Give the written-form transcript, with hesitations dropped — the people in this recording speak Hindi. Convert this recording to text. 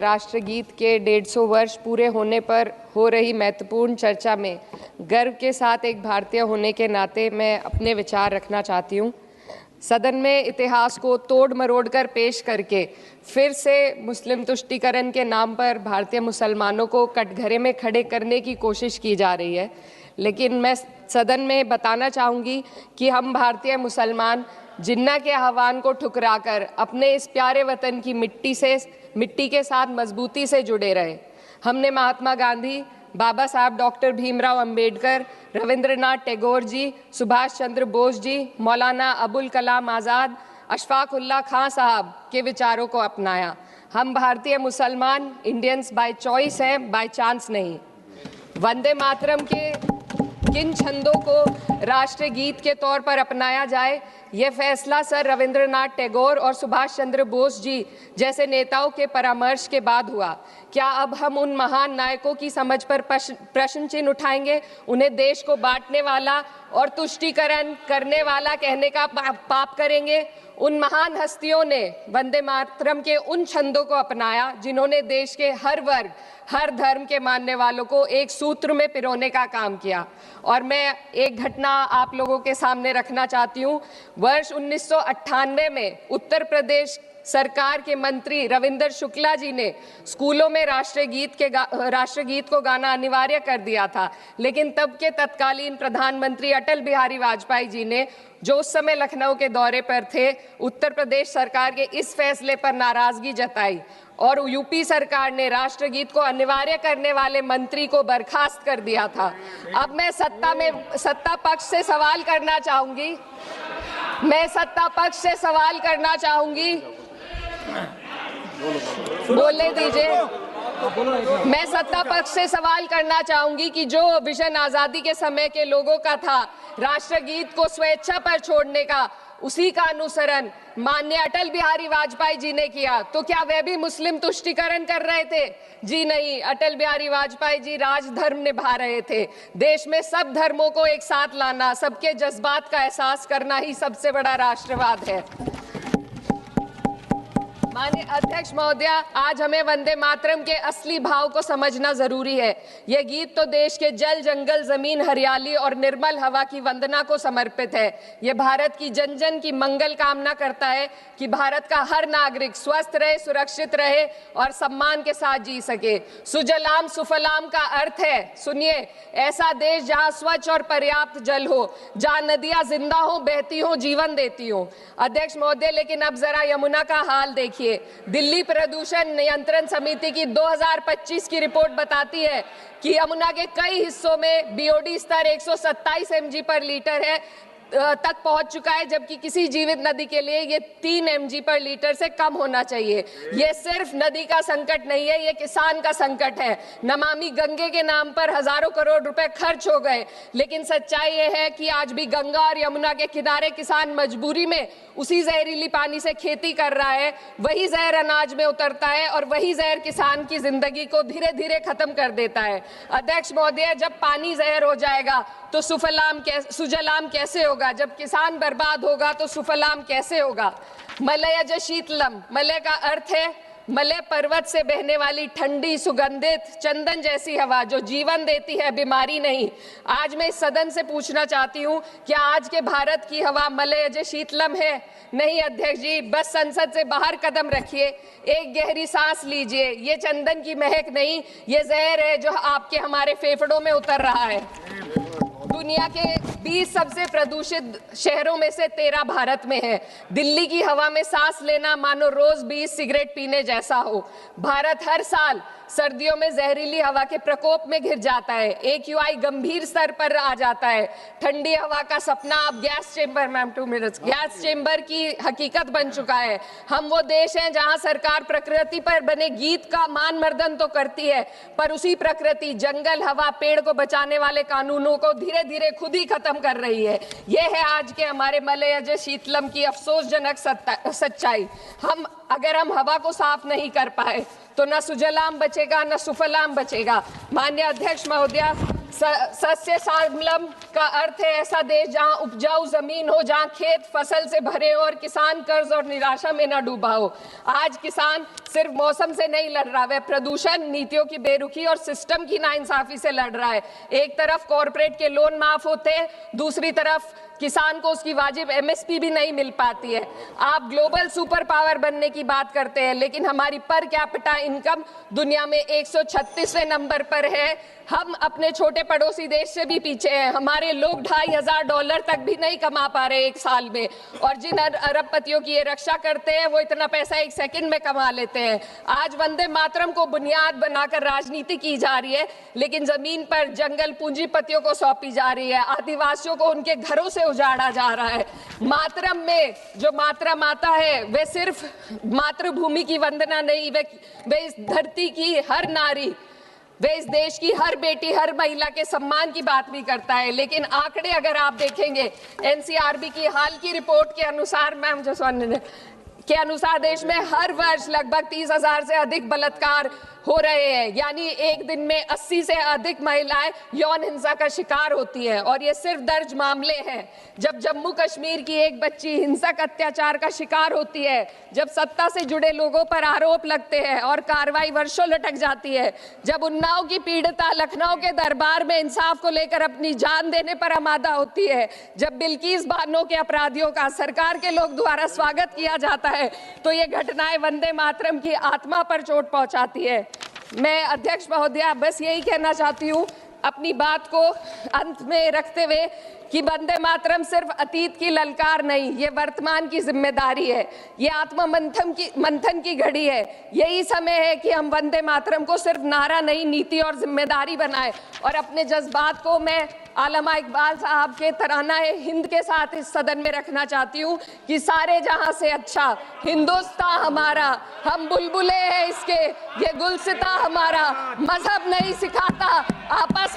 राष्ट्रगीत के 150 वर्ष पूरे होने पर हो रही महत्वपूर्ण चर्चा में गर्व के साथ एक भारतीय होने के नाते मैं अपने विचार रखना चाहती हूँ। सदन में इतिहास को तोड़ मरोड़ कर पेश करके फिर से मुस्लिम तुष्टीकरण के नाम पर भारतीय मुसलमानों को कटघरे में खड़े करने की कोशिश की जा रही है। लेकिन मैं सदन में बताना चाहूँगी कि हम भारतीय मुसलमान जिन्ना के आह्वान को ठुकराकर अपने इस प्यारे वतन की मिट्टी के साथ मजबूती से जुड़े रहे। हमने महात्मा गांधी, बाबा साहब डॉक्टर भीमराव अंबेडकर, रविंद्रनाथ टैगोर जी, सुभाष चंद्र बोस जी, मौलाना अबुल कलाम आज़ाद, अशफाक उल्लाह खां साहब के विचारों को अपनाया। हम भारतीय मुसलमान इंडियंस बाय चॉइस हैं, बाय चांस नहीं। वंदे मातरम के किन छंदों को राष्ट्रगीत के तौर पर अपनाया जाए, यह फैसला सर रविंद्रनाथ टैगोर और सुभाष चंद्र बोस जी जैसे नेताओं के परामर्श के बाद हुआ। क्या अब हम उन महान नायकों की समझ पर प्रश्न चिन्ह उठाएंगे? उन्हें देश को बांटने वाला और तुष्टीकरण करने वाला कहने का पाप करेंगे? उन महान हस्तियों ने वंदे मातरम के उन छंदों को अपनाया जिन्होंने देश के हर वर्ग, हर धर्म के मानने वालों को एक सूत्र में पिरोने का काम किया। और मैं एक घटना आप लोगों के सामने रखना चाहती हूँ। वर्ष 1998 में उत्तर प्रदेश सरकार के मंत्री रविंदर शुक्ला जी ने स्कूलों में राष्ट्रगीत को गाना अनिवार्य कर दिया था। लेकिन तब के तत्कालीन प्रधानमंत्री अटल बिहारी वाजपेयी जी ने, जो उस समय लखनऊ के दौरे पर थे, उत्तर प्रदेश सरकार के इस फैसले पर नाराजगी जताई और यूपी सरकार ने राष्ट्रगीत को अनिवार्य करने वाले मंत्री को बर्खास्त कर दिया था। अब मैं सत्ता पक्ष से सवाल करना चाहूंगी। बोलने दीजिए। मैं सत्ता पक्ष से सवाल करना चाहूंगी कि जो विजन आजादी के समय के लोगों का था राष्ट्रगीत को स्वेच्छा पर छोड़ने का, उसी का अनुसरण माननीय अटल बिहारी वाजपेयी जी ने किया, तो क्या वे भी मुस्लिम तुष्टीकरण कर रहे थे? जी नहीं, अटल बिहारी वाजपेयी जी राजधर्म निभा रहे थे। देश में सब धर्मों को एक साथ लाना, सबके जज्बात का एहसास करना ही सबसे बड़ा राष्ट्रवाद है। माननीय अध्यक्ष महोदय, आज हमें वंदे मातरम के असली भाव को समझना जरूरी है। यह गीत तो देश के जल, जंगल, जमीन, हरियाली और निर्मल हवा की वंदना को समर्पित है। यह भारत की जन जन की मंगल कामना करता है कि भारत का हर नागरिक स्वस्थ रहे, सुरक्षित रहे और सम्मान के साथ जी सके। सुजलाम सुफलाम का अर्थ है, सुनिए, ऐसा देश जहां स्वच्छ और पर्याप्त जल हो, जहां नदियां जिंदा हो, बहती हो, जीवन देती हो। अध्यक्ष महोदय, लेकिन अब जरा यमुना का हाल देखिए। दिल्ली प्रदूषण नियंत्रण समिति की 2025 की रिपोर्ट बताती है कि यमुना के कई हिस्सों में बीओडी स्तर 127 mg पर लीटर है तक पहुंच चुका है, जबकि किसी जीवित नदी के लिए ये 3 mg पर लीटर से कम होना चाहिए। ये सिर्फ नदी का संकट नहीं है, ये किसान का संकट है। नमामि गंगे के नाम पर हजारों करोड़ रुपए खर्च हो गए, लेकिन सच्चाई ये है कि आज भी गंगा और यमुना के किनारे किसान मजबूरी में उसी जहरीली पानी से खेती कर रहा है। वही जहर अनाज में उतरता है और वही जहर किसान की जिंदगी को धीरे धीरे खत्म कर देता है। अध्यक्ष महोदय, जब पानी जहर हो जाएगा तो सुजलाम कैसे होगा? जब किसान बर्बाद होगा तो सुफलाम कैसे होगा? मलयज शीतलम, मलय का अर्थ है मलय पर्वत से बहने वाली ठंडी, सुगंधित, चंदन जैसी हवा जो जीवन देती है, बीमारी नहीं। आज मैं इस सदन से पूछना चाहती हूँ, क्या आज के भारत की हवा मलयज शीतलम है? नहीं अध्यक्ष जी, बस संसद से बाहर कदम रखिए, एक गहरी सांस लीजिए। ये चंदन की महक नहीं, ये जहर है जो आपके हमारे फेफड़ों में उतर रहा है। दुनिया के 20 सबसे प्रदूषित शहरों में से 13 भारत में है। दिल्ली की हवा में सांस लेना मानो रोज 20 सिगरेट पीने जैसा हो। भारत हर साल सर्दियों में जहरीली हवा के प्रकोप में घिर जाता है। AQI गंभीर स्तर पर आ जाता है। ठंडी हवा का सपना अब गैस चेंबर की हकीकत बन चुका है। हम वो देश हैं जहां सरकार प्रकृति पर बने गीत का मान मर्दन तो करती है, पर उसी प्रकृति, जंगल, हवा, पेड़ को बचाने वाले कानूनों को धीरे धीरे खुद ही खत्म कर रही है। यह है आज के हमारे मलयज शीतलम की अफसोसजनक सच्चाई। अगर हम हवा को साफ नहीं कर पाए तो न सुजलाम बचेगा न सुफलाम बचेगा। माननीय अध्यक्ष महोदया, सस्य श्यामलम का अर्थ है ऐसा देश जहां उपजाऊ जमीन हो, जहां खेत फसल से भरे हो और किसान कर्ज और निराशा में न डूबा हो। आज किसान सिर्फ मौसम से नहीं लड़ रहा, वह प्रदूषण, नीतियों की बेरुखी और सिस्टम की नाइंसाफी से लड़ रहा है। एक तरफ कॉरपोरेट के लोन माफ होते हैं, दूसरी तरफ किसान को उसकी वाजिब एमएसपी भी नहीं मिल पाती है। आप ग्लोबल सुपर पावर बनने की बात करते हैं, लेकिन हमारी पर कैपिटा इनकम दुनिया में 136वें नंबर पर है। हम अपने छोटे पड़ोसी देश से भी पीछे हैं। हमारे लोग $2,500 तक भी नहीं कमा पा रहे एक साल में, और जिन अरबपतियों की ये रक्षा करते हैं वो इतना पैसा एक सेकंड में कमा लेते हैं। आज वंदे मातरम को बुनियाद बनाकर राजनीति की जा रही है, लेकिन जमीन पर जंगल पूंजीपतियों को सौंपी जा रही है, आदिवासियों को उनके घरों से उजाड़ा जा रहा है। मातरम में जो मात्रा माता है वे सिर्फ मातृभूमि की वंदना नहीं, वे इस धरती की हर नारी, वे इस देश की हर बेटी, हर महिला के सम्मान की बात भी करता है। लेकिन आंकड़े अगर आप देखेंगे, एनसीआरबी की हाल की रिपोर्ट के अनुसार, मैम जसवंत के अनुसार देश में हर वर्ष लगभग 30,000 से अधिक बलात्कार हो रहे हैं, यानी एक दिन में 80 से अधिक महिलाएं यौन हिंसा का शिकार होती हैं। और ये सिर्फ दर्ज मामले हैं। जब जम्मू कश्मीर की एक बच्ची हिंसक अत्याचार का शिकार होती है, जब सत्ता से जुड़े लोगों पर आरोप लगते हैं और कार्रवाई वर्षों लटक जाती है, जब उन्नाव की पीड़िता लखनऊ के दरबार में इंसाफ को लेकर अपनी जान देने पर आमादा होती है, जब बिल्किस बानो के अपराधियों का सरकार के लोग द्वारा स्वागत किया जाता है, तो ये घटनाएं वंदे मातरम की आत्मा पर चोट पहुंचाती है। मैं अध्यक्ष महोदया बस यही कहना चाहती हूँ अपनी बात को अंत में रखते हुए कि वंदे मातरम सिर्फ अतीत की ललकार नहीं, ये वर्तमान की जिम्मेदारी है, ये आत्म मंथन की घड़ी है। यही समय है कि हम वंदे मातरम को सिर्फ नारा नहीं, नीति और जिम्मेदारी बनाएं। और अपने जज्बात को मैं आलमा इकबाल साहब के तराना हिंद के साथ इस सदन में रखना चाहती हूँ कि सारे जहां से अच्छा हिंदुस्तान हमारा, हम बुलबुले हैं इसके, ये गुलसिता हमारा, मजहब नहीं सिखाता, आपस